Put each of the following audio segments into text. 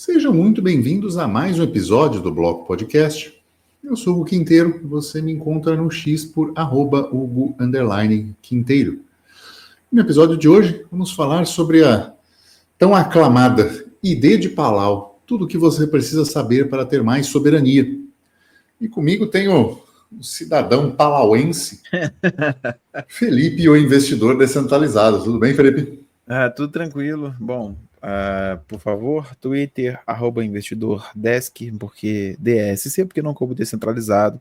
Sejam muito bem-vindos a mais um episódio do Bloco Podcast. Eu sou o Hugo Quinteiro e você me encontra no X por @Hugo_Quinteiro. No episódio de hoje, vamos falar sobre a tão aclamada ID de Palau, tudo o que você precisa saber para ter mais soberania. E comigo tem o cidadão palauense, Felipe, o investidor descentralizado. Tudo bem, Felipe? Tudo tranquilo. Bom, por favor, Twitter, @investidordesk, porque DSC, porque não como descentralizado.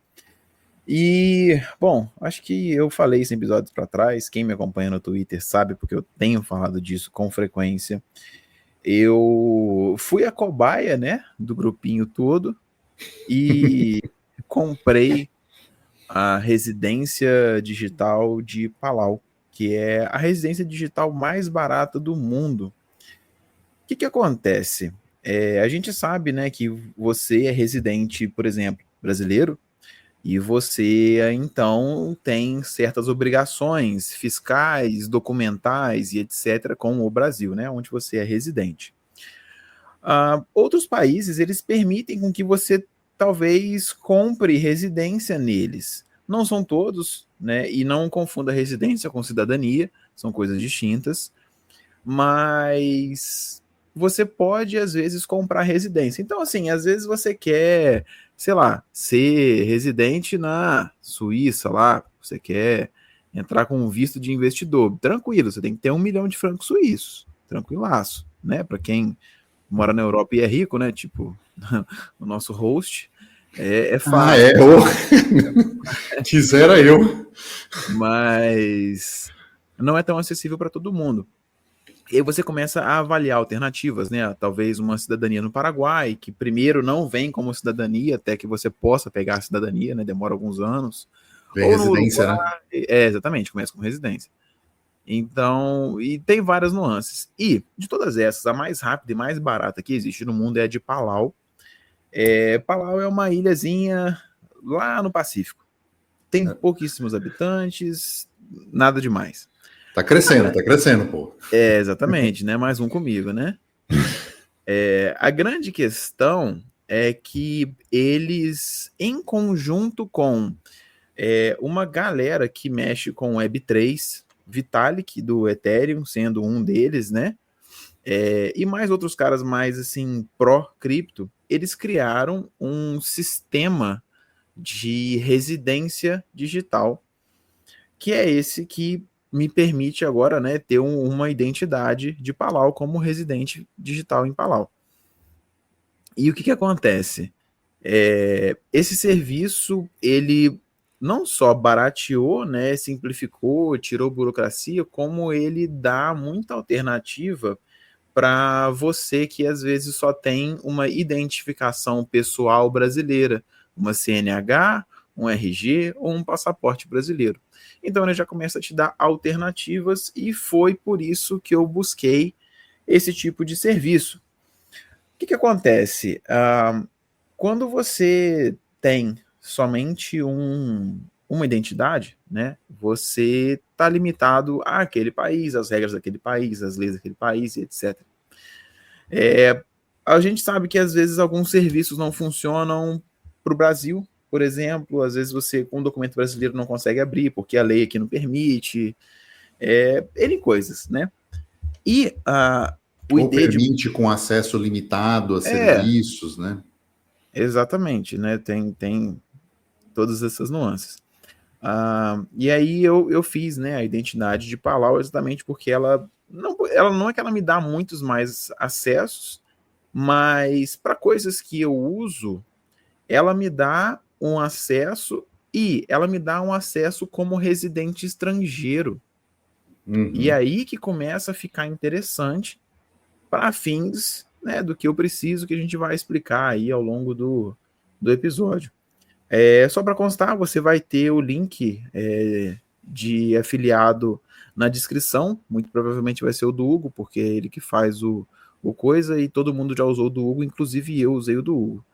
E, bom, acho que eu falei isso em episódios para trás. Quem me acompanha no Twitter sabe, porque eu tenho falado disso com frequência. Eu fui a cobaia, né, do grupinho todo e comprei a residência digital de Palau, que é a residência digital mais barata do mundo. O que acontece? A gente sabe, né, que você é residente, por exemplo, brasileiro, e você, então, tem certas obrigações fiscais, documentais e etc. com o Brasil, né, onde você é residente. Outros países, eles permitem com que você, talvez, compre residência neles. Não são todos, né, e não confunda residência com cidadania, são coisas distintas, mas você pode, às vezes, comprar residência. Então, assim, às vezes você quer, sei lá, ser residente na Suíça lá, você quer entrar com um visto de investidor. Tranquilo, você tem que ter 1 milhão de francos suíços. Tranquilaço, né? Para quem mora na Europa e é rico, né? Tipo, o nosso host, é fácil. Quisera eu. Mas não é tão acessível para todo mundo. E aí você começa a avaliar alternativas, né? Talvez uma cidadania no Paraguai, que primeiro não vem como cidadania, até que você possa pegar a cidadania, né? Demora alguns anos. Vem Ou no residência, Uruguai, né? exatamente, começa com residência. Então, e tem várias nuances. E, de todas essas, a mais rápida e mais barata que existe no mundo é a de Palau. Palau é uma ilhazinha lá no Pacífico. Tem pouquíssimos habitantes, nada demais. Tá crescendo, pô. Exatamente, né? Mais um comigo, né? A grande questão é que eles, em conjunto com uma galera que mexe com Web3, Vitalik do Ethereum sendo um deles, né? E mais outros caras mais assim pró-cripto, eles criaram um sistema de residência digital, que é esse que me permite agora, né, ter uma identidade de Palau como residente digital em Palau. E o que acontece? Esse serviço, ele não só barateou, né, simplificou, tirou burocracia, como ele dá muita alternativa para você que às vezes só tem uma identificação pessoal brasileira, uma CNH, um RG ou um passaporte brasileiro. Então ele já começa a te dar alternativas e foi por isso que eu busquei esse tipo de serviço. O que acontece? Quando você tem somente uma identidade, né, você está limitado àquele país, às regras daquele país, às leis daquele país, etc. A gente sabe que às vezes alguns serviços não funcionam para o Brasil, por exemplo, às vezes você com um documento brasileiro não consegue abrir porque a lei aqui não permite, N coisas, né? E o Ou ID permite com acesso limitado a serviços, né? Exatamente, né? Tem todas essas nuances. E aí eu fiz, né, a identidade de Palau exatamente porque ela não é que ela me dá muitos mais acessos, mas para coisas que eu uso, ela me dá um acesso e ela me dá um acesso como residente estrangeiro. E aí que começa a ficar interessante para fins, né, do que eu preciso, que a gente vai explicar aí ao longo do episódio. Só para constar, você vai ter o link de afiliado na descrição, muito provavelmente vai ser o do Hugo, porque é ele que faz o coisa e todo mundo já usou o do Hugo, inclusive eu usei o do Hugo.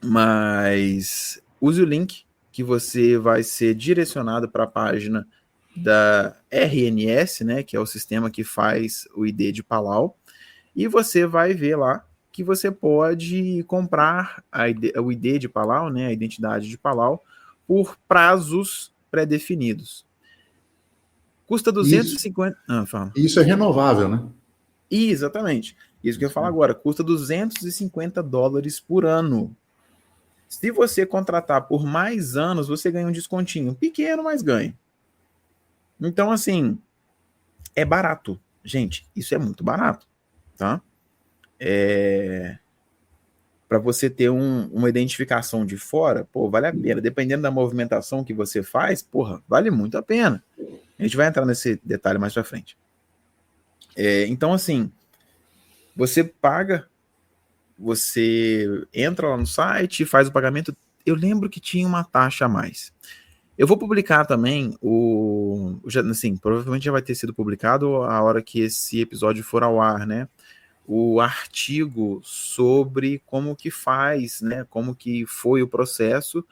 Mas use o link que você vai ser direcionado para a página da RNS, né, que é o sistema que faz o ID de Palau, e você vai ver lá que você pode comprar o ID de Palau, né, a identidade de Palau, por prazos pré-definidos. Custa 250... fala. Isso é renovável, né? Exatamente. Isso que eu ia falar agora. Custa $250 por ano. Se você contratar por mais anos, você ganha um descontinho. Pequeno, mas ganha. Então, assim, é barato. Gente, isso é muito barato, tá? Para você ter uma identificação de fora, pô, vale a pena. Dependendo da movimentação que você faz, porra, vale muito a pena. A gente vai entrar nesse detalhe mais pra frente. Então, assim, você paga, você entra lá no site, faz o pagamento. Eu lembro que tinha uma taxa a mais. Eu vou publicar também assim, provavelmente já vai ter sido publicado a hora que esse episódio for ao ar, né? O artigo sobre como que faz, né? Como que foi o processo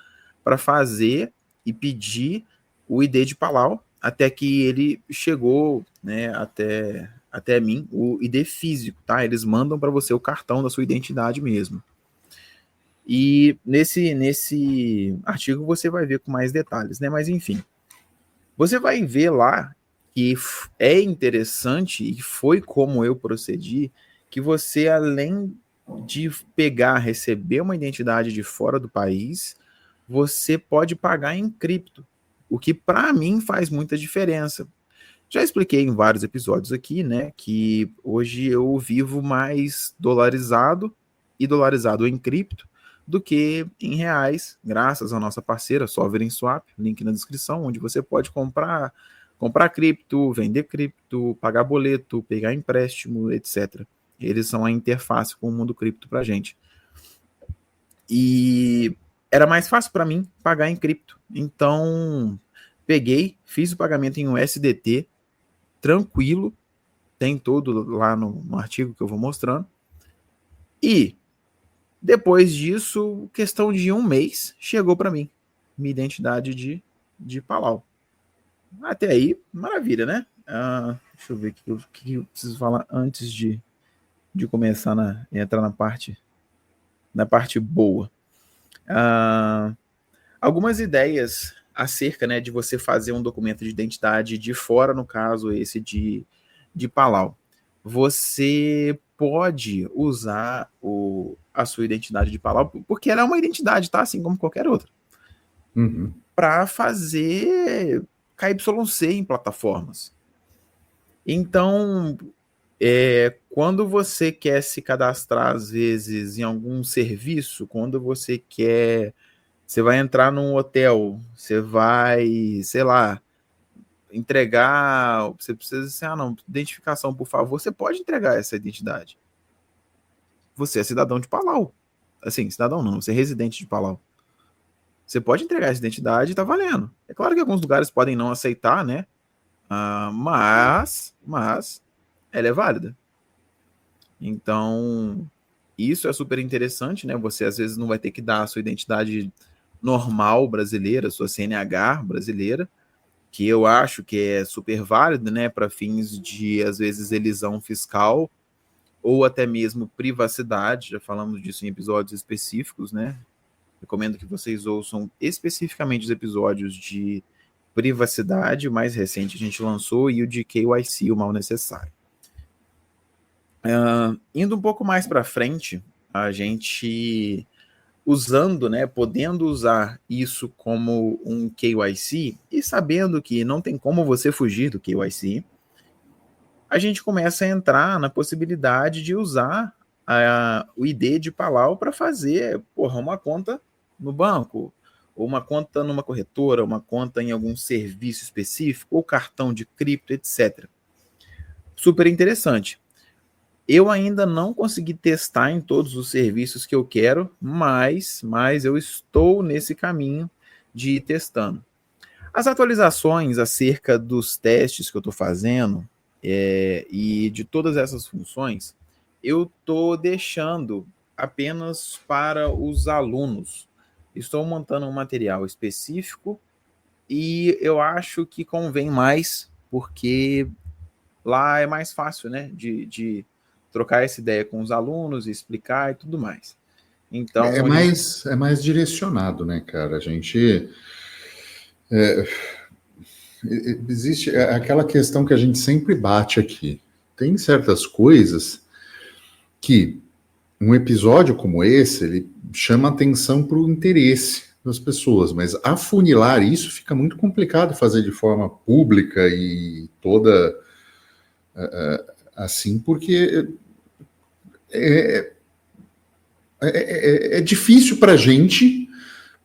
para fazer e pedir o ID de Palau, até que ele chegou, né, até mim, o ID físico, tá? Eles mandam para você o cartão da sua identidade mesmo. E nesse artigo você vai ver com mais detalhes, né? Mas enfim, você vai ver lá que é interessante, e foi como eu procedi, que você, além de receber uma identidade de fora do país, você pode pagar em cripto, o que para mim faz muita diferença. Já expliquei em vários episódios aqui, né, que hoje eu vivo mais dolarizado e dolarizado em cripto do que em reais, graças à nossa parceira Sovereign Swap, link na descrição, onde você pode comprar cripto, vender cripto, pagar boleto, pegar empréstimo, etc. Eles são a interface com o mundo cripto para gente. E era mais fácil para mim pagar em cripto. Então, fiz o pagamento em USDT, tranquilo, tem tudo lá no artigo que eu vou mostrando. E depois disso, questão de 1 mês, chegou para mim minha identidade de Palau. Até aí, maravilha, né? Deixa eu ver o que eu preciso falar antes de começar entrar na parte boa. Algumas ideias acerca, né, de você fazer um documento de identidade de fora, no caso esse de Palau. Você pode usar a sua identidade de Palau, porque ela é uma identidade, tá? Assim como qualquer outra. Uhum. Para fazer KYC em plataformas. Então, quando você quer se cadastrar, às vezes, em algum serviço, quando você vai entrar num hotel, você vai, sei lá, entregar, você precisa dizer, não, identificação, por favor, você pode entregar essa identidade. Você é cidadão de Palau. Assim, cidadão não, você é residente de Palau. Você pode entregar essa identidade e tá valendo. É claro que alguns lugares podem não aceitar, né? Mas ela é válida. Então, isso é super interessante, né? Você às vezes não vai ter que dar a sua identidade normal brasileira, sua CNH brasileira, que eu acho que é super válida, né, para fins de, às vezes, elisão fiscal ou até mesmo privacidade. Já falamos disso em episódios específicos, né? Recomendo que vocês ouçam especificamente os episódios de privacidade, o mais recente a gente lançou, e o de KYC, o mal necessário. Indo um pouco mais para frente, a gente usando, né, podendo usar isso como um KYC e sabendo que não tem como você fugir do KYC, a gente começa a entrar na possibilidade de usar o ID de Palau para fazer, uma conta no banco, ou uma conta numa corretora, uma conta em algum serviço específico, ou cartão de cripto, etc. Super interessante. Eu ainda não consegui testar em todos os serviços que eu quero, mas eu estou nesse caminho de ir testando. As atualizações acerca dos testes que eu estou fazendo e de todas essas funções, eu estou deixando apenas para os alunos. Estou montando um material específico e eu acho que convém mais, porque lá é mais fácil, né, de trocar essa ideia com os alunos, explicar e tudo mais. Então, é mais direcionado, né, cara? A gente... existe aquela questão que a gente sempre bate aqui. Tem certas coisas que um episódio como esse, ele chama atenção para o interesse das pessoas, mas afunilar isso fica muito complicado fazer de forma pública e toda assim, porque é difícil para a gente,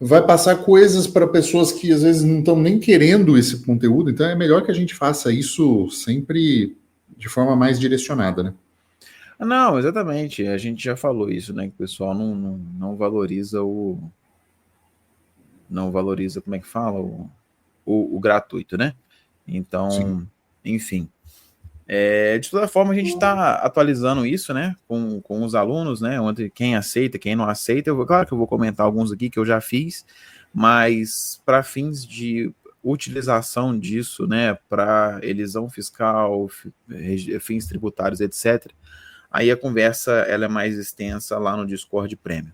vai passar coisas para pessoas que às vezes não estão nem querendo esse conteúdo, então é melhor que a gente faça isso sempre de forma mais direcionada, né? não, exatamente. A gente já falou isso, né? Que o pessoal não valoriza o. Não valoriza, como é que fala? O gratuito, né? Então, Sim. enfim. De toda forma, a gente está atualizando isso, né? Com os alunos, né? Onde quem aceita, quem não aceita. Claro que eu vou comentar alguns aqui que eu já fiz, mas para fins de utilização disso, né? Para elisão fiscal, fins tributários, etc. Aí a conversa ela é mais extensa lá no Discord Premium.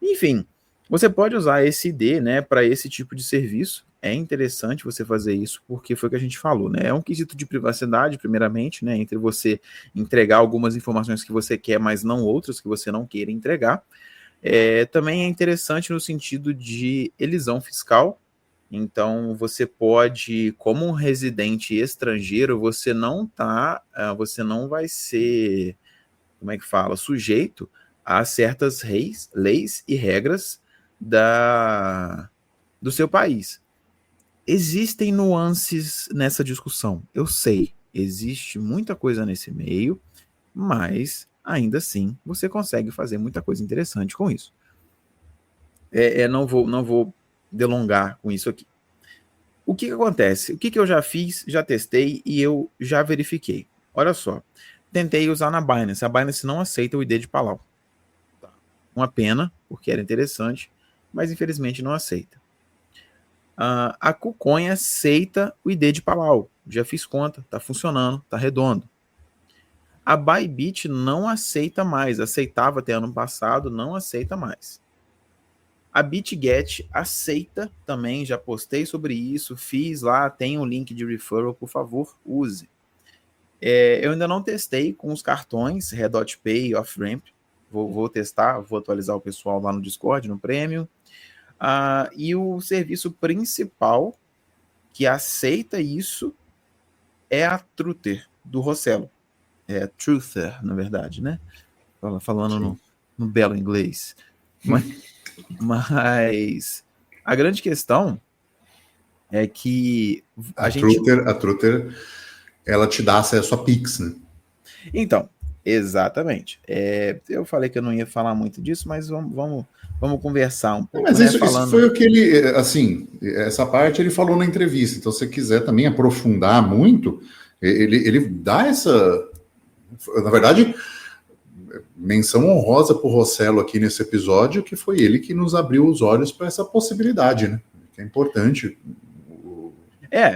Enfim, você pode usar esse ID, né, para esse tipo de serviço. É interessante você fazer isso, porque foi o que a gente falou, né? É um quesito de privacidade, primeiramente, né? Entre você entregar algumas informações que você quer, mas não outras que você não queira entregar. Também é interessante no sentido de elisão fiscal. Então, você pode, como um residente estrangeiro, você não vai ser, como é que fala, sujeito a certas leis e regras do seu país. Existem nuances nessa discussão, eu sei, existe muita coisa nesse meio, mas ainda assim você consegue fazer muita coisa interessante com isso. Não vou delongar com isso aqui. O que acontece? O que eu já fiz, já testei e eu já verifiquei. Olha só, tentei usar na Binance. A Binance não aceita o ID de Palau. Uma pena, porque era interessante, mas infelizmente não aceita. A KuCoin aceita o ID de Palau. Já fiz conta, está funcionando, está redondo. A Bybit não aceita mais. Aceitava até ano passado, não aceita mais. A BitGet aceita também, já postei sobre isso, fiz lá, tem um link de referral, por favor, use. Eu ainda não testei com os cartões Redot Pay e Off-Ramp. Vou testar, vou atualizar o pessoal lá no Discord, no Premium. E o serviço principal que aceita isso é a Truther, do Rossello. É Truther, na verdade, né? Falando no belo inglês. Mas a grande questão é que a Truther, ela te dá acesso a Pix, né? Então, exatamente. Eu falei que eu não ia falar muito disso, mas vamos conversar um pouco. Mas né? isso foi o que ele, assim, essa parte ele falou na entrevista. Então, se você quiser também aprofundar muito, ele dá essa. Na verdade, menção honrosa para o Rossello aqui nesse episódio, que foi ele que nos abriu os olhos para essa possibilidade, né? Que é importante.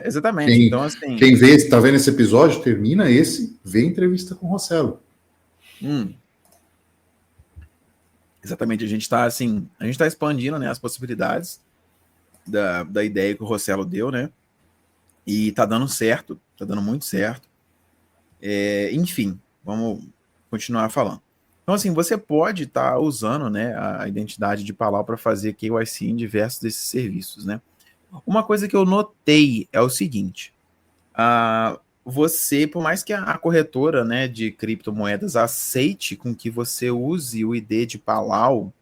Exatamente. Então, assim. Quem vê, está vendo esse episódio, termina esse, vê a entrevista com o Rossello. Exatamente, a gente está expandindo, né, as possibilidades da ideia que o Rossello deu, né? E tá dando certo, tá dando muito certo. Enfim, vamos continuar falando. Então, assim, você pode estar usando, né, a identidade de Palau para fazer KYC em diversos desses serviços, né? Uma coisa que eu notei é o seguinte: você, por mais que a corretora, né, de criptomoedas aceite com que você use o ID de Palau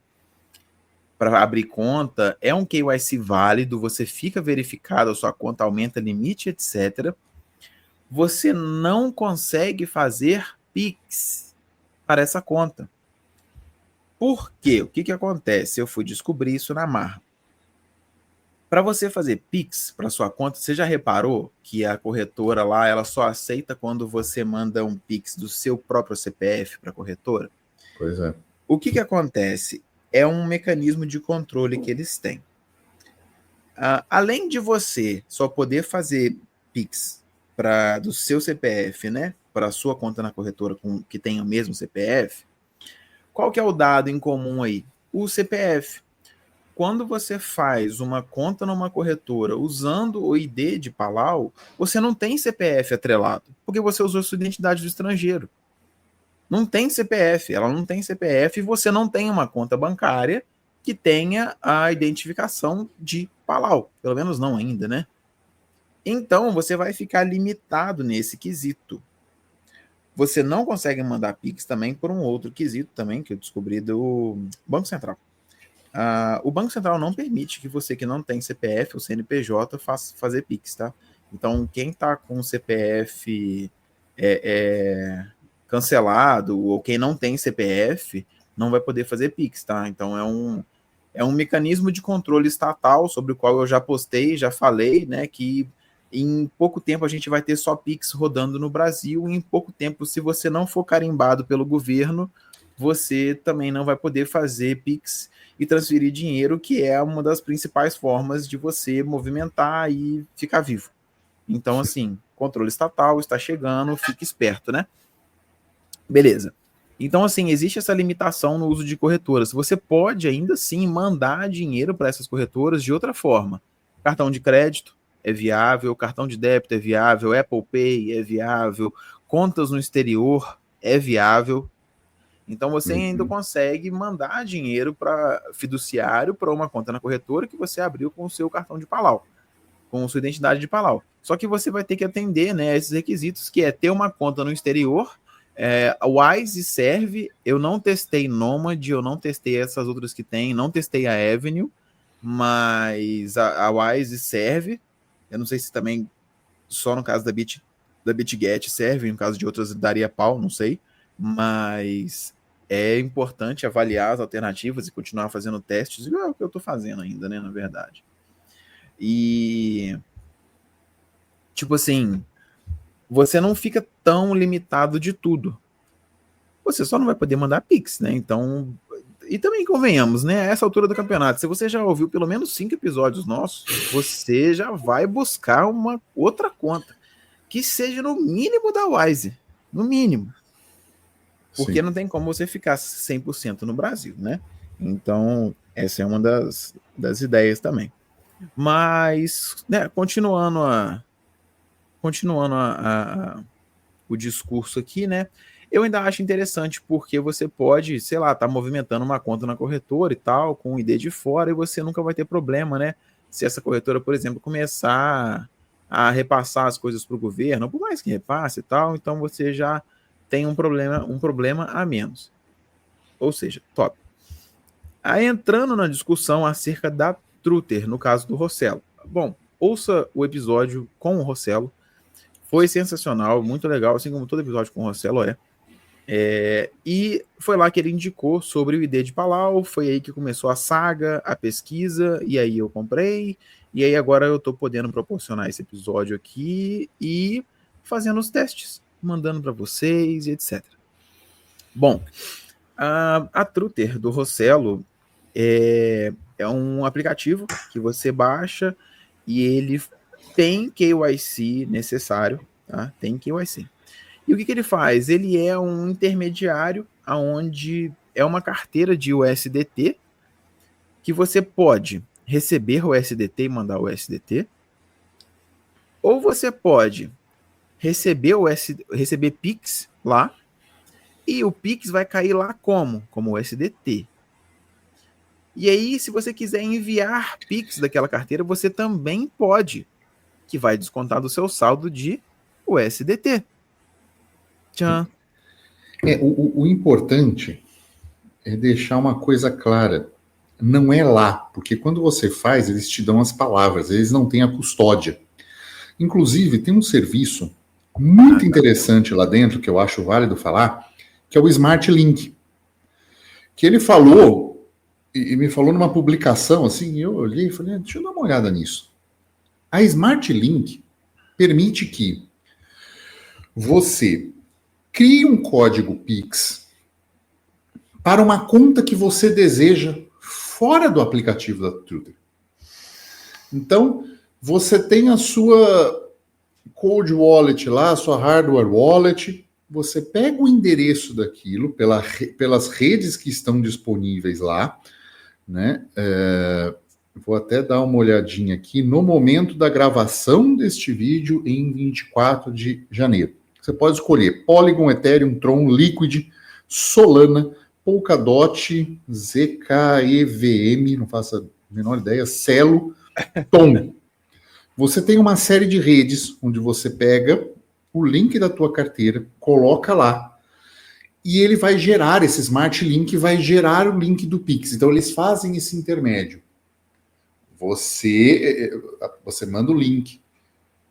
para abrir conta, é um KYC válido, você fica verificado, a sua conta aumenta limite, etc. Você não consegue fazer Pix para essa conta. Por quê? O que acontece? Eu fui descobrir isso na marra. Para você fazer Pix para sua conta, você já reparou que a corretora lá ela só aceita quando você manda um Pix do seu próprio CPF para a corretora? Pois é. O que acontece? É um mecanismo de controle que eles têm. Além de você só poder fazer Pix do seu CPF, né, para a sua conta na corretora que tenha o mesmo CPF, qual que é o dado em comum aí? O CPF. Quando você faz uma conta numa corretora usando o ID de Palau, você não tem CPF atrelado, porque você usou sua identidade do estrangeiro. Não tem CPF, ela não tem CPF e você não tem uma conta bancária que tenha a identificação de Palau. Pelo menos não ainda, né? Então, você vai ficar limitado nesse quesito. Você não consegue mandar Pix também por um outro quesito também, que eu descobri do Banco Central. O Banco Central não permite que você que não tem CPF ou CNPJ fazer Pix, tá? Então, quem está com CPF cancelado ou quem não tem CPF não vai poder fazer Pix, tá? Então, é um mecanismo de controle estatal sobre o qual eu já postei, já falei, né, que em pouco tempo a gente vai ter só Pix rodando no Brasil e em pouco tempo, se você não for carimbado pelo governo, você também não vai poder fazer Pix e transferir dinheiro, que é uma das principais formas de você movimentar e ficar vivo. Então, assim, controle estatal está chegando, fique esperto, né? Beleza. Então, assim, existe essa limitação no uso de corretoras. Você pode, ainda assim, mandar dinheiro para essas corretoras de outra forma. Cartão de crédito é viável, cartão de débito é viável, Apple Pay é viável, contas no exterior é viável. Então você ainda consegue mandar dinheiro para fiduciário para uma conta na corretora que você abriu com o seu cartão de Palau, com sua identidade de Palau. Só que você vai ter que atender, né, esses requisitos, que é ter uma conta no exterior. A Wise serve, eu não testei Nomad, eu não testei essas outras que tem, não testei a Avenue, mas a Wise serve. Eu não sei se também só no caso da BitGet serve, no caso de outras daria pau, não sei, mas é importante avaliar as alternativas e continuar fazendo testes, igual é o que eu estou fazendo ainda, né, na verdade. E, tipo assim, você não fica tão limitado de tudo. Você só não vai poder mandar Pix, né? Então, e também convenhamos, né? A essa altura do campeonato, se você já ouviu pelo menos 5 episódios nossos, você já vai buscar uma outra conta, que seja no mínimo da Wise, no mínimo. Porque Sim. Não tem como você ficar 100% no Brasil, né? Então, essa é uma das ideias também. Mas, né, continuando o discurso aqui, né? Eu ainda acho interessante porque você pode, sei lá, tá movimentando uma conta na corretora e tal, com o ID de fora, e você nunca vai ter problema, né? Se essa corretora, por exemplo, começar a repassar as coisas para o governo, por mais que repasse e tal, então você já tem um problema a menos. Ou seja, top. Aí entrando na discussão acerca da Truter, no caso do Rossello. Bom, ouça o episódio com o Rossello. Foi sensacional, muito legal, assim como todo episódio com o Rossello é. E foi lá que ele indicou sobre o ID de Palau, foi aí que começou a saga, a pesquisa, e aí eu comprei, e aí agora eu tô podendo proporcionar esse episódio aqui e fazendo os testes, mandando para vocês, etc. Bom, a Truter do Rossello é um aplicativo que você baixa e ele tem KYC necessário, tá? Tem KYC. E o que ele faz? Ele é um intermediário onde é uma carteira de USDT que você pode receber o USDT e mandar o USDT, ou você pode receber Pix lá e o Pix vai cair lá como USDT. E aí, se você quiser enviar Pix daquela carteira, você também pode, que vai descontar do seu saldo de USDT. Tchan. O importante é deixar uma coisa clara. Não é lá, porque quando você faz, eles te dão as palavras, eles não têm a custódia. Inclusive, tem um serviço muito interessante lá dentro, que eu acho válido falar, que é o Smart Link. Que ele falou, e me falou numa publicação, assim, e eu olhei e falei, deixa eu dar uma olhada nisso. A Smart Link permite que você crie um código Pix para uma conta que você deseja fora do aplicativo da Truter. Então, você tem a sua cold wallet lá, a sua hardware wallet, você pega o endereço daquilo pelas redes que estão disponíveis lá, né? Vou até dar uma olhadinha aqui no momento da gravação deste vídeo em 24 de janeiro. Você pode escolher Polygon, Ethereum, Tron, Liquid, Solana, Polkadot, ZKEVM, não faço a menor ideia, Celo, Tom. Você tem uma série de redes onde você pega o link da tua carteira, coloca lá, e ele vai gerar, esse Smart Link vai gerar o link do Pix. Então, eles fazem esse intermédio. Você manda o link,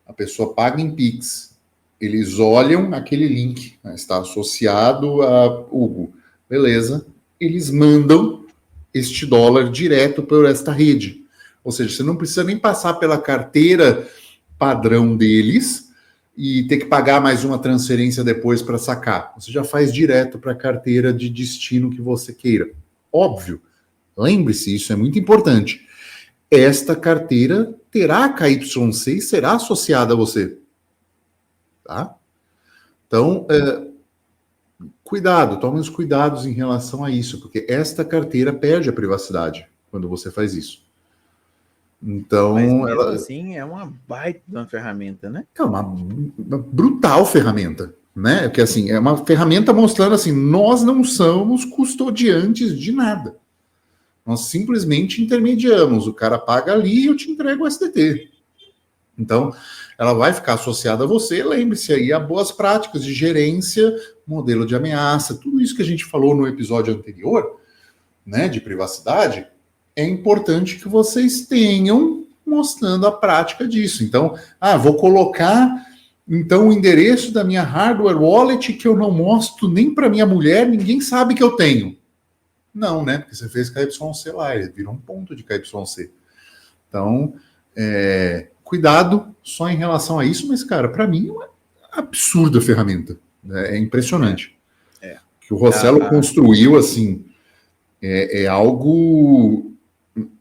a pessoa paga em Pix, eles olham aquele link, né, está associado a Hugo, beleza, eles mandam este dólar direto por esta rede. Ou seja, você não precisa nem passar pela carteira padrão deles e ter que pagar mais uma transferência depois para sacar. Você já faz direto para a carteira de destino que você queira. Óbvio, lembre-se, isso é muito importante. Esta carteira terá KYC e será associada a você. Tá? Então, cuidado, tome os cuidados em relação a isso, porque esta carteira perde a privacidade quando você faz isso. Então, mas mesmo assim, é uma baita de uma ferramenta, né? É uma brutal ferramenta, né? Porque assim, é uma ferramenta mostrando assim, nós não somos custodiantes de nada. Nós simplesmente intermediamos. O cara paga ali e eu te entrego o SDT. Então, ela vai ficar associada a você. Lembre-se aí a boas práticas de gerência, modelo de ameaça, tudo isso que a gente falou no episódio anterior, né, de privacidade, é importante que vocês tenham mostrando a prática disso. Então, vou colocar então o endereço da minha hardware wallet que eu não mostro nem para minha mulher, ninguém sabe que eu tenho. Não, né? Porque você fez KYC lá, ele virou um ponto de KYC. Então, cuidado só em relação a isso, mas, cara, para mim é uma absurda ferramenta. Né? É impressionante. Que o Rossello construiu, assim, é algo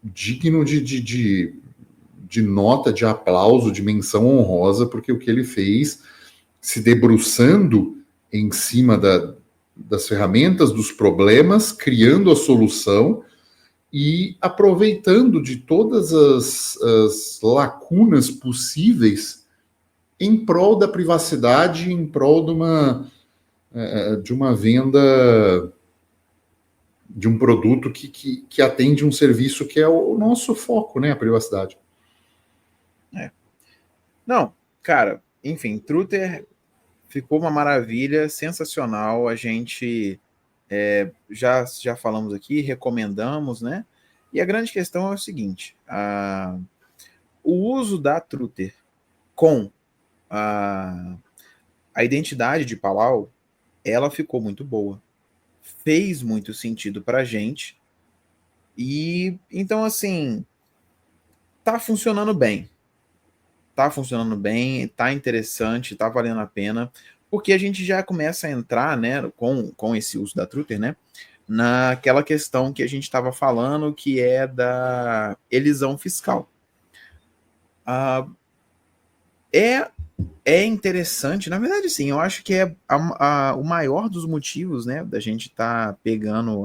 digno de nota, de aplauso, de menção honrosa, porque o que ele fez, se debruçando em cima das ferramentas, dos problemas, criando a solução e aproveitando de todas as lacunas possíveis em prol da privacidade, em prol de uma venda de um produto que atende um serviço que é o nosso foco, né? A privacidade. Não, cara, enfim, Truther ficou uma maravilha, sensacional. A gente já falamos aqui, recomendamos, né? E a grande questão é o seguinte: o uso da Truther com a identidade de Palau, ela ficou muito boa. Fez muito sentido para a gente. E então, assim, tá funcionando bem. Tá funcionando bem, tá interessante, tá valendo a pena, porque a gente já começa a entrar, né, com esse uso da Truther, né, naquela questão que a gente estava falando, que é da elisão fiscal. É interessante, na verdade, sim, eu acho que é o maior dos motivos, né, da gente estar pegando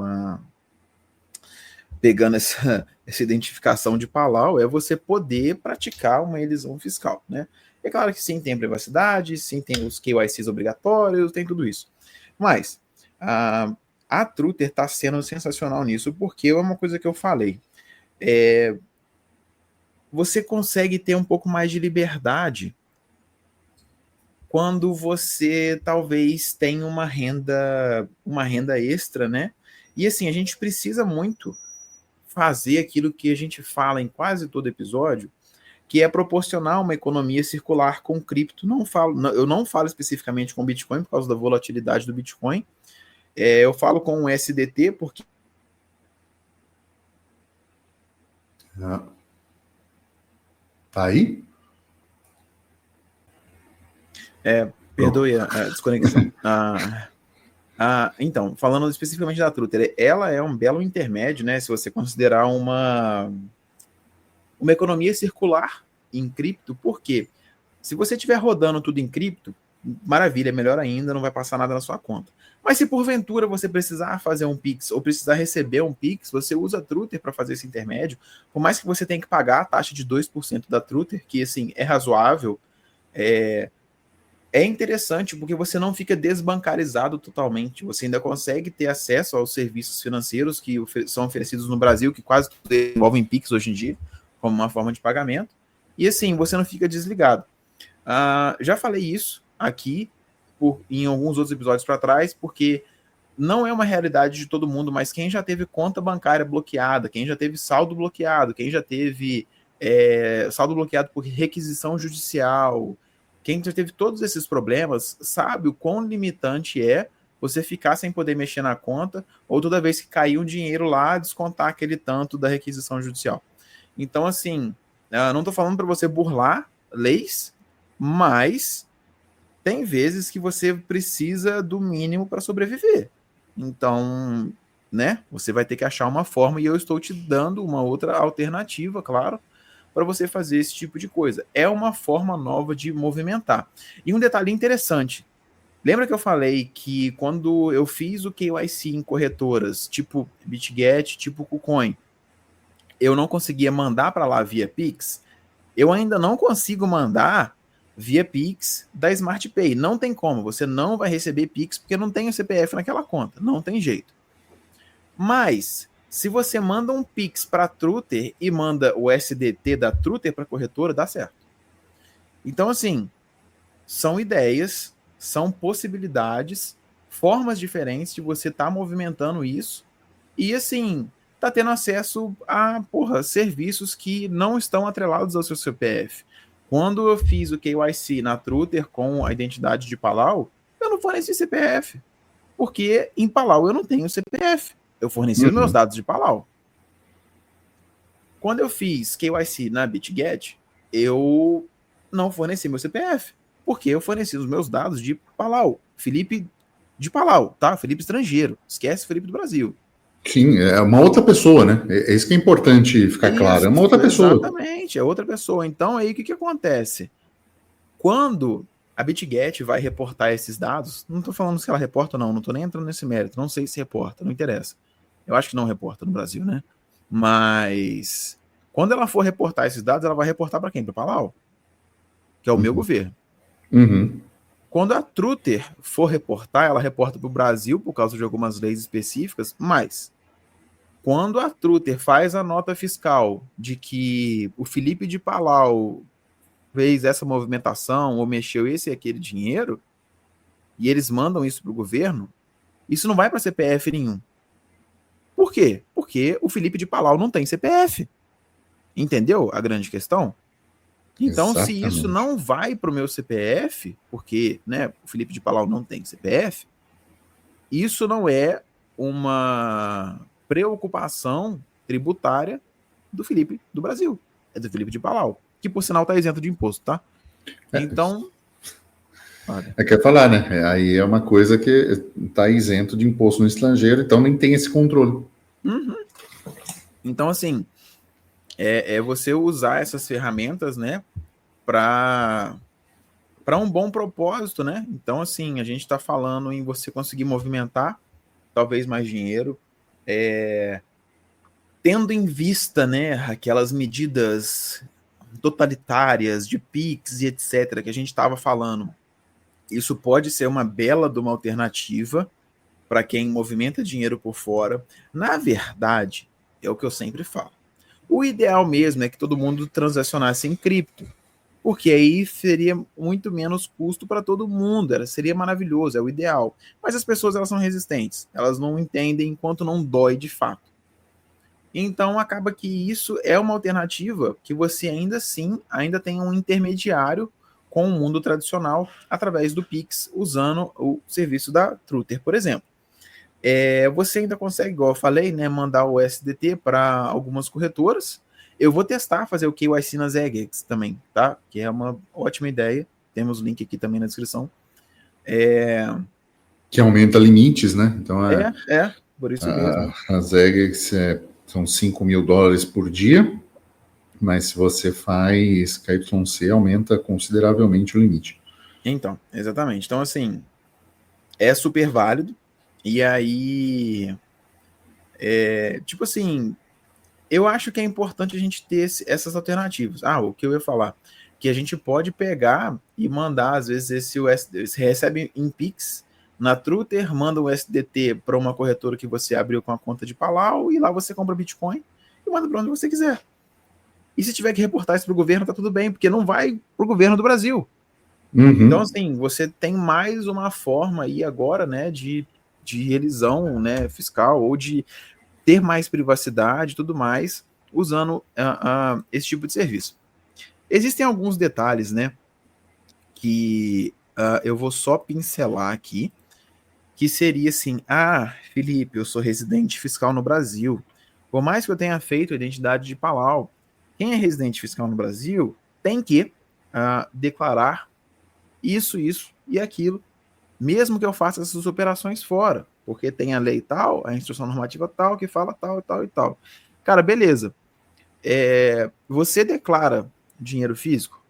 essa identificação de Palau é você poder praticar uma elisão fiscal, né? É claro que sim, tem a privacidade, sim, tem os KYCs obrigatórios, tem tudo isso. Mas a Truther está sendo sensacional nisso, porque é uma coisa que eu falei. Você consegue ter um pouco mais de liberdade quando você talvez tenha uma renda extra, né? E assim, a gente precisa muito fazer aquilo que a gente fala em quase todo episódio, que é proporcionar uma economia circular com cripto. Eu não falo especificamente com Bitcoin por causa da volatilidade do Bitcoin. Eu falo com o SDT porque Tá aí? Perdoe a desconexão. Então, falando especificamente da Truther, ela é um belo intermédio, né? Se você considerar uma economia circular em cripto, porque se você estiver rodando tudo em cripto, maravilha, melhor ainda, não vai passar nada na sua conta. Mas se porventura você precisar fazer um Pix ou precisar receber um Pix, você usa a Truther para fazer esse intermédio, por mais que você tenha que pagar a taxa de 2% da Truther, que assim é razoável, é interessante porque você não fica desbancarizado totalmente, você ainda consegue ter acesso aos serviços financeiros que são oferecidos no Brasil, que quase tudo envolvem Pix hoje em dia, como uma forma de pagamento, e assim, você não fica desligado. Já falei isso aqui em alguns outros episódios para trás, porque não é uma realidade de todo mundo, mas quem já teve conta bancária bloqueada, quem já teve saldo bloqueado, quem já teve saldo bloqueado por requisição judicial, quem já teve todos esses problemas, sabe o quão limitante é você ficar sem poder mexer na conta, ou toda vez que cair um dinheiro lá, descontar aquele tanto da requisição judicial. Então, assim, não estou falando para você burlar leis, mas tem vezes que você precisa do mínimo para sobreviver. Então, né, você vai ter que achar uma forma, e eu estou te dando uma outra alternativa, claro, para você fazer esse tipo de coisa. É uma forma nova de movimentar. E um detalhe interessante, lembra que eu falei que quando eu fiz o KYC em corretoras, tipo BitGet, tipo KuCoin, eu não conseguia mandar para lá via Pix? Eu ainda não consigo mandar via Pix da Smart Pay. Não tem como, você não vai receber Pix porque não tem o CPF naquela conta, não tem jeito. Mas, se você manda um Pix para a Truther e manda o SDT da Truther para a corretora, dá certo. Então, assim, são ideias, são possibilidades, formas diferentes de você estar movimentando isso e, assim, tá tendo acesso a, serviços que não estão atrelados ao seu CPF. Quando eu fiz o KYC na Truther com a identidade de Palau, eu não forneci CPF, porque em Palau eu não tenho CPF. Eu forneci os meus dados de Palau. Quando eu fiz KYC na BitGet, eu não forneci meu CPF, porque eu forneci os meus dados de Palau. Felipe de Palau, tá? Felipe estrangeiro. Esquece Felipe do Brasil. Sim, é uma outra pessoa, né? É isso que é importante ficar claro. É uma outra pessoa. Exatamente, é outra pessoa. Então, aí, o que acontece? Quando a BitGet vai reportar esses dados, não estou falando se ela reporta ou não, não estou nem entrando nesse mérito, não sei se reporta, não interessa. Eu acho que não reporta no Brasil, né? Mas, quando ela for reportar esses dados, ela vai reportar para quem? Para Palau, que é o meu governo. Quando a Truther for reportar, ela reporta para o Brasil por causa de algumas leis específicas, mas quando a Truther faz a nota fiscal de que o Felipe de Palau fez essa movimentação ou mexeu esse e aquele dinheiro, e eles mandam isso para o governo, isso não vai para CPF nenhum. Por quê? Porque o Felipe de Palau não tem CPF. Entendeu a grande questão? Então, se isso não vai para o meu CPF, porque, né, o Felipe de Palau não tem CPF, isso não é uma preocupação tributária do Felipe do Brasil. É do Felipe de Palau, que por sinal está isento de imposto, tá? Então... quer falar, né? Aí é uma coisa que está isento de imposto no estrangeiro, então nem tem esse controle. Então, assim, é você usar essas ferramentas, né, para um bom propósito, né? Então, assim, a gente está falando em você conseguir movimentar talvez mais dinheiro, tendo em vista, né, aquelas medidas totalitárias de PIX e etc. que a gente estava falando. Isso pode ser uma bela de uma alternativa para quem movimenta dinheiro por fora. Na verdade, é o que eu sempre falo. O ideal mesmo é que todo mundo transacionasse em cripto, porque aí seria muito menos custo para todo mundo, seria maravilhoso, é o ideal. Mas as pessoas, elas são resistentes, elas não entendem enquanto não dói de fato. Então acaba que isso é uma alternativa que você ainda assim, ainda tem um intermediário com o mundo tradicional através do Pix, usando o serviço da Truther, por exemplo. Você ainda consegue, igual eu falei, né, mandar o SDT para algumas corretoras. Eu vou testar fazer o KYC nas Eggs também, tá? Que é uma ótima ideia. Temos o link aqui também na descrição. Que aumenta limites, né? Então por isso mesmo. As Eggs são $5.000 por dia, mas se você faz KYC, aumenta consideravelmente o limite. Então, exatamente. Então, assim, é super válido. E aí, tipo assim, eu acho que é importante a gente ter essas alternativas. Ah, o que eu ia falar? Que a gente pode pegar e mandar, às vezes, esse USDT, você recebe em Pix na Truther, manda o USDT para uma corretora que você abriu com a conta de Palau e lá você compra Bitcoin e manda para onde você quiser. E se tiver que reportar isso para o governo, tá tudo bem, porque não vai para o governo do Brasil. Então, assim, você tem mais uma forma aí agora, né, de elisão, né, fiscal ou de ter mais privacidade e tudo mais usando esse tipo de serviço. Existem alguns detalhes, né, que eu vou só pincelar aqui, que seria assim, Felipe, eu sou residente fiscal no Brasil. Por mais que eu tenha feito a identidade de Palau, quem é residente fiscal no Brasil tem que declarar isso e aquilo, mesmo que eu faça essas operações fora, porque tem a lei tal, a instrução normativa tal, que fala tal, tal e tal. Cara, beleza. Você declara dinheiro físico?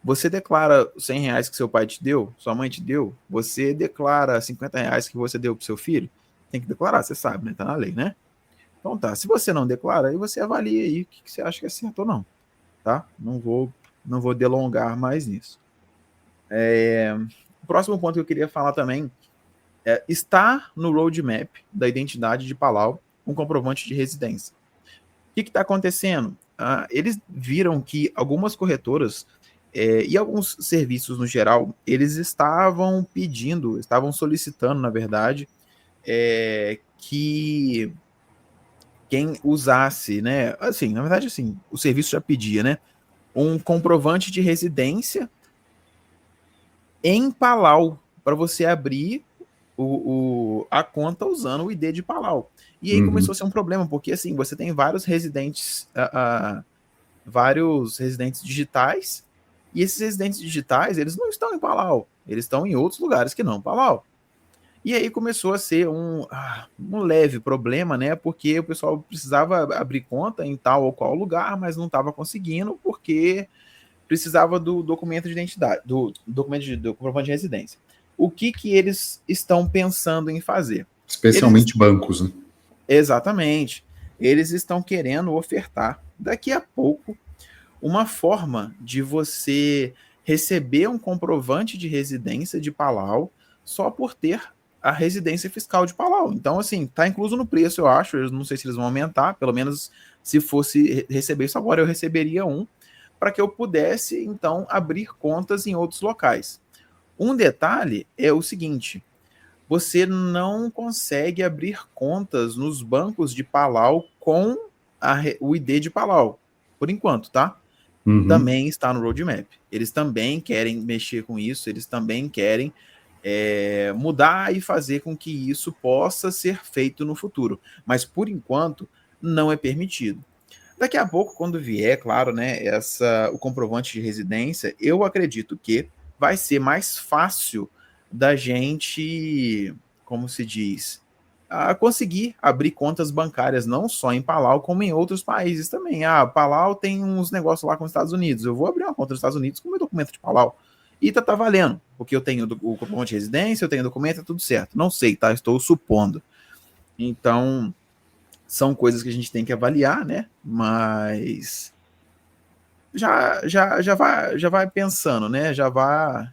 Você declara R$ 100 que seu pai te deu, sua mãe te deu? Você declara R$ 50 que você deu pro seu filho? Tem que declarar, você sabe, né? Tá na lei, né? Então tá, se você não declara, aí você avalia aí o que você acha que é certo ou não, tá? Não vou delongar mais nisso. O próximo ponto que eu queria falar também está no roadmap da identidade de Palau um comprovante de residência. O que está acontecendo? Eles viram que algumas corretoras e alguns serviços no geral, eles estavam solicitando, na verdade, que quem usasse, né? Assim, na verdade, assim, o serviço já pedia, né? Um comprovante de residência em Palau para você abrir a conta usando o ID de Palau. E aí começou a ser um problema, porque assim, você tem vários residentes digitais, e esses residentes digitais, eles não estão em Palau, eles estão em outros lugares que não Palau. E aí começou a ser um leve problema, né? Porque o pessoal precisava abrir conta em tal ou qual lugar, mas não estava conseguindo, porque precisava do documento de identidade, do comprovante de residência. O que eles estão pensando em fazer? Especialmente bancos, né? Exatamente. Eles estão querendo ofertar, daqui a pouco, uma forma de você receber um comprovante de residência de Palau só por ter a residência fiscal de Palau. Então, assim, tá incluso no preço, eu acho. Eu não sei se eles vão aumentar, pelo menos se fosse receber isso agora, eu receberia um, para que eu pudesse, então, abrir contas em outros locais. Um detalhe é o seguinte: você não consegue abrir contas nos bancos de Palau com o ID de Palau, por enquanto, tá? Também está no roadmap. Eles também querem mexer com isso, eles também querem mudar e fazer com que isso possa ser feito no futuro. Mas, por enquanto, não é permitido. Daqui a pouco, quando vier, claro, né, o comprovante de residência, eu acredito que vai ser mais fácil da gente, como se diz, conseguir abrir contas bancárias, não só em Palau, como em outros países também. Palau tem uns negócios lá com os Estados Unidos. Eu vou abrir uma conta nos Estados Unidos com o meu documento de Palau. E tá valendo, porque eu tenho o comprovante de residência, eu tenho o documento, é tudo certo. Não sei, tá? Estou supondo. Então, são coisas que a gente tem que avaliar, né? Mas já vai pensando, né? Já vai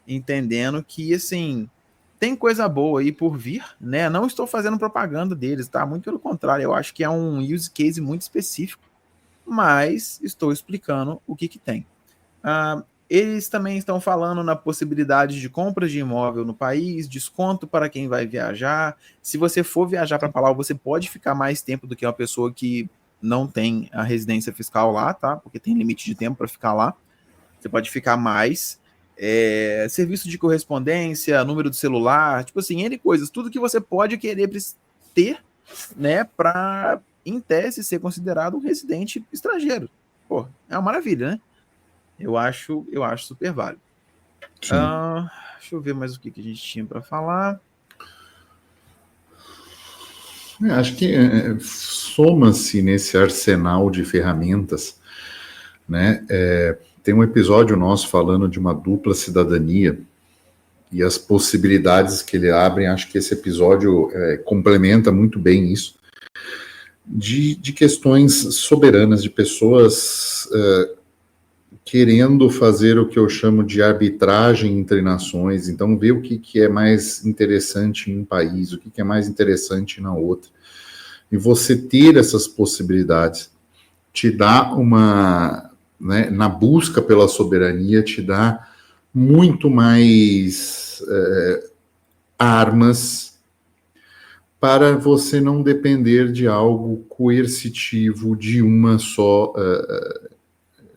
entendendo que, assim, tem coisa boa aí por vir, né? Não estou fazendo propaganda deles, tá? Muito pelo contrário, eu acho que é um use case muito específico, mas estou explicando o que tem. Eles também estão falando na possibilidade de compras de imóvel no país, desconto para quem vai viajar. Se você for viajar para Palau, você pode ficar mais tempo do que uma pessoa que não tem a residência fiscal lá, tá? Porque tem limite de tempo para ficar lá. Você pode ficar mais. Serviço de correspondência, número de celular, tipo assim, N coisas. Tudo que você pode querer ter, né, para, em tese, ser considerado um residente estrangeiro. Pô, é uma maravilha, né? Eu acho super válido. Deixa eu ver mais o que a gente tinha para falar. Acho que soma-se nesse arsenal de ferramentas, né? Tem um episódio nosso falando de uma dupla cidadania e as possibilidades que ele abre. Acho que esse episódio complementa muito bem isso, de questões soberanas, de pessoas querendo fazer o que eu chamo de arbitragem entre nações. Então, ver o que é mais interessante em um país, o que é mais interessante na outra. E você ter essas possibilidades te dá uma, né, na busca pela soberania, te dá muito mais armas para você não depender de algo coercitivo de uma só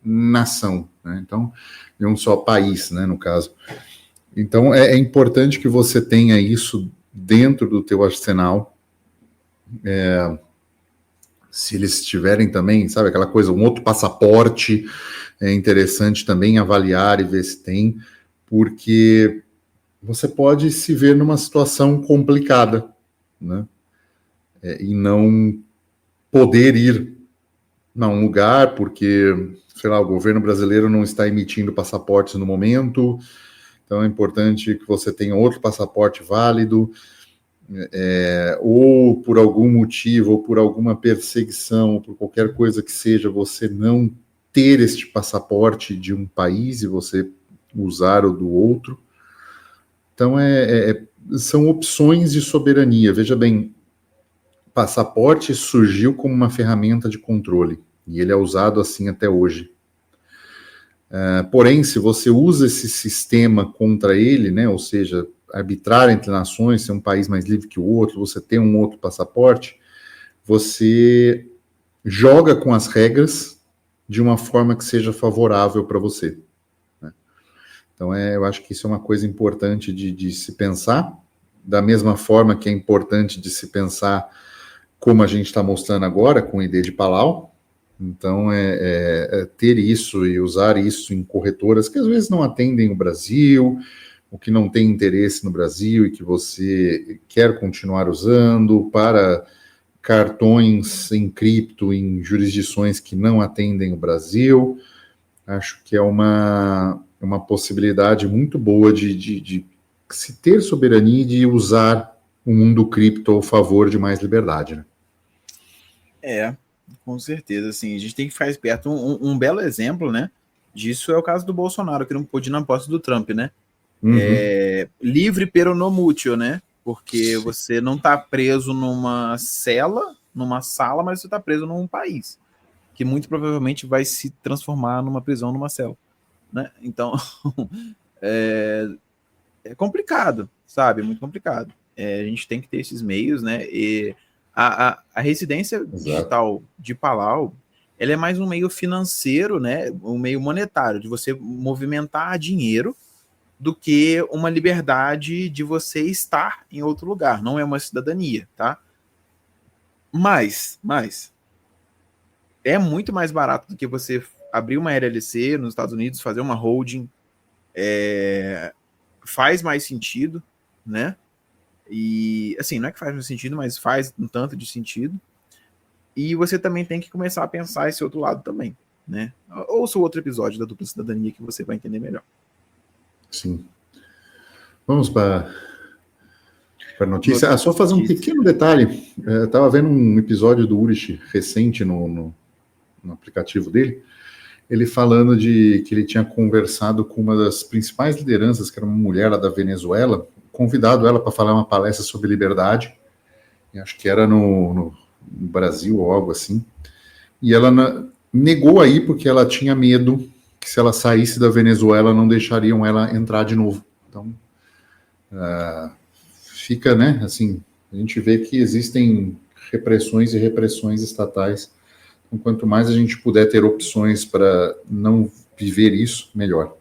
nação, né? Então, de um só país, né, no caso. Então, é importante que você tenha isso dentro do teu arsenal. Se eles tiverem também, sabe, aquela coisa, um outro passaporte, é interessante também avaliar e ver se tem, porque você pode se ver numa situação complicada, né? E não poder ir a um lugar porque, sei lá, o governo brasileiro não está emitindo passaportes no momento, então é importante que você tenha outro passaporte válido, ou por algum motivo, ou por alguma perseguição, ou por qualquer coisa que seja, você não ter este passaporte de um país e você usar o do outro. Então, são opções de soberania. Veja bem, passaporte surgiu como uma ferramenta de controle, e ele é usado assim até hoje. Porém, se você usa esse sistema contra ele, né, ou seja, arbitrar entre nações, ser um país mais livre que o outro, você ter um outro passaporte, você joga com as regras de uma forma que seja favorável para você, né? Então, eu acho que isso é uma coisa importante de se pensar, da mesma forma que é importante de se pensar como a gente está mostrando agora com o ID de Palau. Então, ter isso e usar isso em corretoras que às vezes não atendem o Brasil, o que não tem interesse no Brasil e que você quer continuar usando, para cartões em cripto em jurisdições que não atendem o Brasil. Acho que é uma possibilidade muito boa de se ter soberania e de usar o mundo cripto ao favor de mais liberdade, né? Com certeza, assim, a gente tem que ficar esperto. Um belo exemplo, né, disso é o caso do Bolsonaro, que não pôde ir na posse do Trump, né? Livre pero no mútuo, né? Porque você não está preso numa cela, numa sala, mas você está preso num país, que muito provavelmente vai se transformar numa prisão, numa cela, né? Então, é complicado, sabe? Muito complicado. A gente tem que ter esses meios, né? E a residência digital de Palau, ela é mais um meio financeiro, né? Um meio monetário, de você movimentar dinheiro, do que uma liberdade de você estar em outro lugar. Não é uma cidadania, tá? Mas é muito mais barato do que você abrir uma LLC nos Estados Unidos, fazer uma holding. Faz mais sentido, né? E, assim, não é que faz mais sentido, mas faz um tanto de sentido. E você também tem que começar a pensar esse outro lado também, né? Ouça o outro episódio da dupla cidadania que você vai entender melhor. Sim. Vamos para a notícia. Só fazer um pequeno detalhe. Eu estava vendo um episódio do Urich recente no aplicativo dele, ele falando de que ele tinha conversado com uma das principais lideranças, que era uma mulher lá da Venezuela, convidado ela para falar uma palestra sobre liberdade, acho que era no Brasil ou algo assim, e ela negou aí porque ela tinha medo que se ela saísse da Venezuela não deixariam ela entrar de novo. Então, fica, né, assim, a gente vê que existem repressões e repressões estatais. Então, quanto mais a gente puder ter opções para não viver isso, melhor.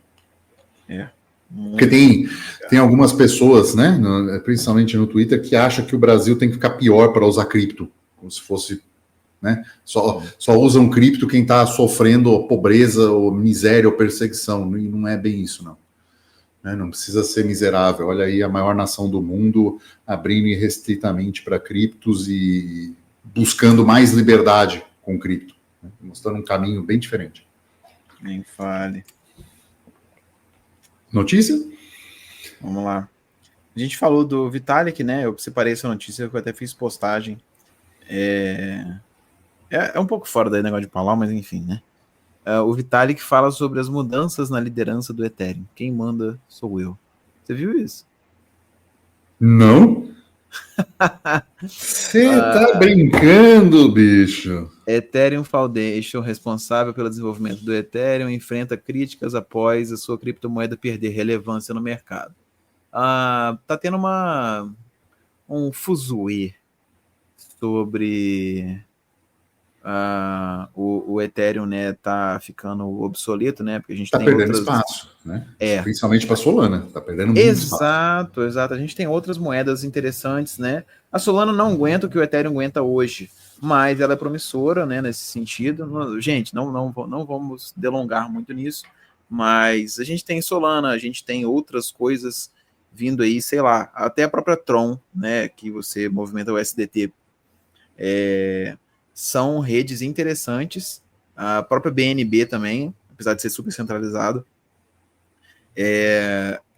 Porque tem algumas pessoas, né, principalmente no Twitter, que acham que o Brasil tem que ficar pior para usar cripto, como se fosse, né, só usam cripto quem está sofrendo pobreza ou miséria ou perseguição, e não é bem isso, não. Não precisa ser miserável. Olha aí a maior nação do mundo abrindo irrestritamente para criptos e buscando mais liberdade com cripto, né? Mostrando um caminho bem diferente. Nem fale. Notícia? Vamos lá. A gente falou do Vitalik, né? Eu separei essa notícia, eu até fiz postagem. É um pouco fora daí negócio de Palau, mas enfim, né? O Vitalik fala sobre as mudanças na liderança do Ethereum. Quem manda sou eu. Você viu isso? Não? Você tá brincando, bicho? Ethereum Foundation, responsável pelo desenvolvimento do Ethereum, enfrenta críticas após a sua criptomoeda perder relevância no mercado. Tá tendo um fuzuê sobre o Ethereum, né, tá ficando obsoleto, né, porque a gente Tá tem perdendo outras... espaço, né? É. Principalmente para Solana, tá perdendo muito espaço. Exato. A gente tem outras moedas interessantes, né? A Solana não aguenta o que o Ethereum aguenta hoje, mas ela é promissora, né, nesse sentido. Gente, não vamos delongar muito nisso, mas a gente tem Solana, a gente tem outras coisas vindo aí, sei lá, até a própria Tron, né, que você movimenta o SDT, são redes interessantes, a própria BNB também, apesar de ser super centralizado,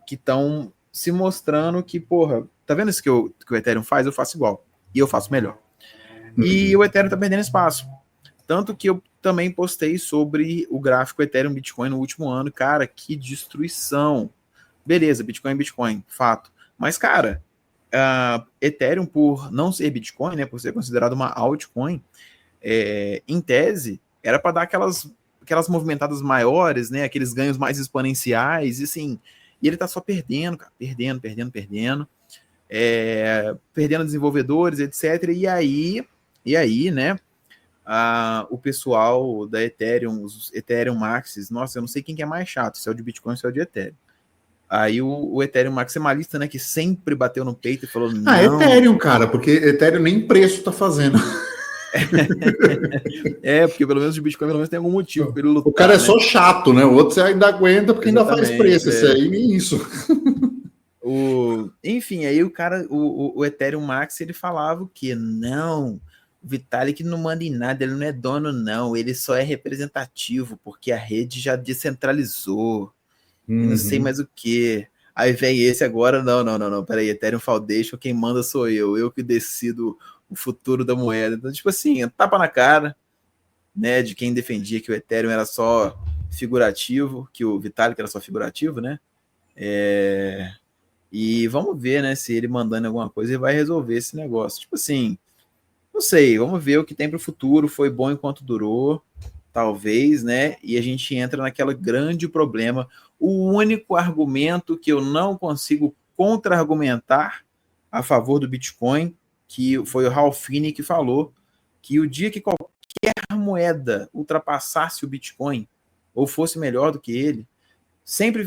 que estão se mostrando que, porra, tá vendo isso que o Ethereum faz? Eu faço igual, e eu faço melhor. E o Ethereum tá perdendo espaço. Tanto que eu também postei sobre o gráfico Ethereum Bitcoin no último ano. Cara, que destruição. Beleza, Bitcoin, fato. Mas, cara, Ethereum, por não ser Bitcoin, né, por ser considerado uma altcoin, em tese, era para dar aquelas movimentadas maiores, né, aqueles ganhos mais exponenciais, e assim, e ele tá só perdendo, cara, perdendo, perdendo desenvolvedores, etc. E aí, né, o pessoal da Ethereum, os Ethereum Maxis, nossa, eu não sei quem que é mais chato, se é o de Bitcoin ou se é o de Ethereum. Aí o Ethereum maximalista, né, que sempre bateu no peito e falou, não... Ethereum, cara, porque Ethereum nem preço tá fazendo. Porque pelo menos o Bitcoin pelo menos tem algum motivo para ele lutar. O cara é, né, só chato, né? O outro você ainda aguenta porque exatamente, ainda faz preço. Esse aí nem isso. Enfim, aí o cara, o Ethereum Max, ele falava que não, o Vitalik não manda em nada, ele não é dono, não, ele só é representativo, porque a rede já descentralizou, e não sei mais o que. Aí vem esse agora, não, peraí, Ethereum Foundation, quem manda sou eu que decido o futuro da moeda. Então, tipo assim, tapa na cara, né, de quem defendia que o Ethereum era só figurativo, que o Vitalik era só figurativo, né? E vamos ver, né, se ele mandando alguma coisa, ele vai resolver esse negócio. Tipo assim, não sei, vamos ver o que tem para o futuro. Foi bom enquanto durou, talvez, né? E a gente entra naquele grande problema. O único argumento que eu não consigo contra-argumentar a favor do Bitcoin, que foi o Ralph Finney que falou que o dia que qualquer moeda ultrapassasse o Bitcoin ou fosse melhor do que ele, sempre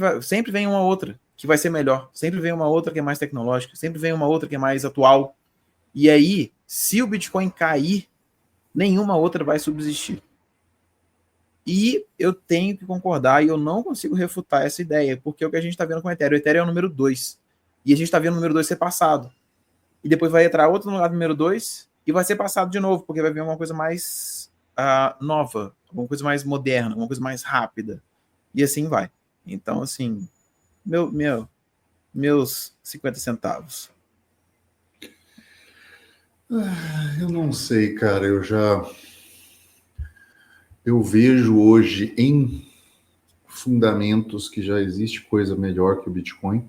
vem uma outra que vai ser melhor, sempre vem uma outra que é mais tecnológica, sempre vem uma outra que é mais atual. E aí, se o Bitcoin cair, nenhuma outra vai subsistir. E eu tenho que concordar, e eu não consigo refutar essa ideia, porque é o que a gente está vendo com o Ethereum. O Ethereum é o número 2. E a gente está vendo o número 2 ser passado. E depois vai entrar outro no lugar do número 2 e vai ser passado de novo, porque vai vir uma coisa mais nova, alguma coisa mais moderna, alguma coisa mais rápida. E assim vai. Então, assim, meus 50 centavos. Eu não sei, cara. Eu vejo hoje em fundamentos que já existe coisa melhor que o Bitcoin.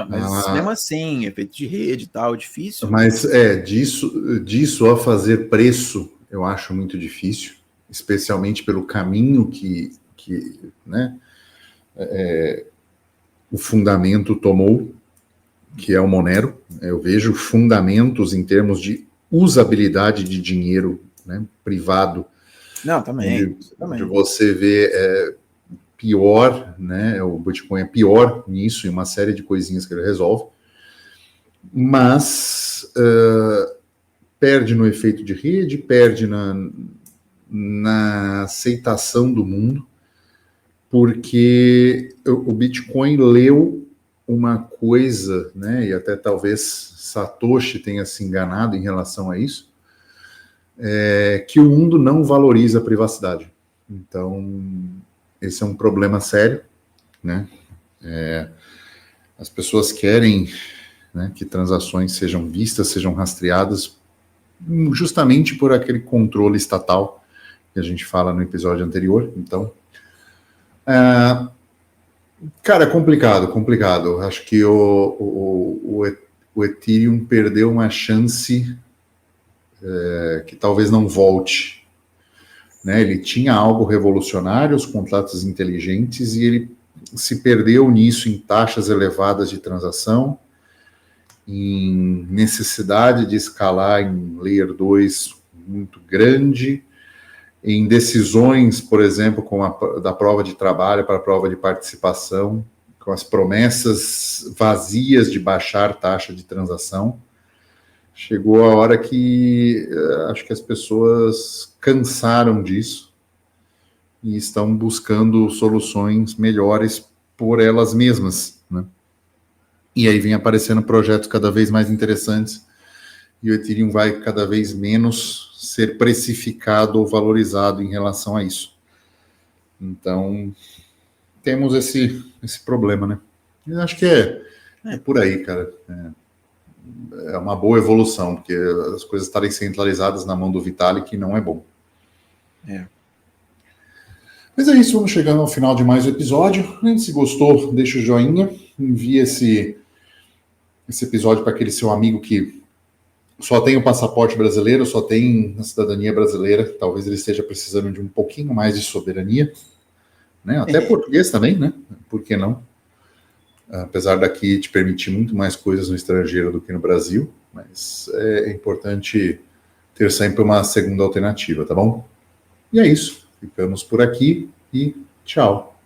Mas mesmo assim, efeito de rede e tal, difícil. Mas disso a fazer preço, eu acho muito difícil, especialmente pelo caminho que né, o fundamento tomou, que é o Monero. Eu vejo fundamentos em termos de usabilidade de dinheiro, né, privado. Não, também. Onde você vê pior, né? O Bitcoin é pior nisso, em uma série de coisinhas que ele resolve, mas perde no efeito de rede, perde na aceitação do mundo, porque o Bitcoin leu uma coisa, né? E até talvez Satoshi tenha se enganado em relação a isso, que o mundo não valoriza a privacidade. Então, esse é um problema sério, né? As pessoas querem, né, que transações sejam vistas, sejam rastreadas, justamente por aquele controle estatal que a gente fala no episódio anterior. Então, cara, complicado. Acho que o Ethereum perdeu uma chance que talvez não volte, né? Ele tinha algo revolucionário, os contratos inteligentes, e ele se perdeu nisso em taxas elevadas de transação, em necessidade de escalar em Layer 2 muito grande, em decisões, por exemplo, da prova de trabalho para a prova de participação, com as promessas vazias de baixar taxa de transação. Chegou a hora que acho que as pessoas cansaram disso e estão buscando soluções melhores por elas mesmas, né? E aí vem aparecendo projetos cada vez mais interessantes e o Ethereum vai cada vez menos ser precificado ou valorizado em relação a isso. Então, temos esse problema, né? Eu acho que é por aí, cara. É uma boa evolução, porque as coisas estarem centralizadas na mão do Vitalik não é bom. Mas é isso, vamos chegando ao final de mais um episódio. Se gostou, deixa o joinha, envia esse episódio para aquele seu amigo que só tem o passaporte brasileiro, só tem a cidadania brasileira. Talvez ele esteja precisando de um pouquinho mais de soberania, né? Até português também, né? Por que não? Apesar daqui te permitir muito mais coisas no estrangeiro do que no Brasil, mas é importante ter sempre uma segunda alternativa, tá bom? E é isso. Ficamos por aqui e tchau.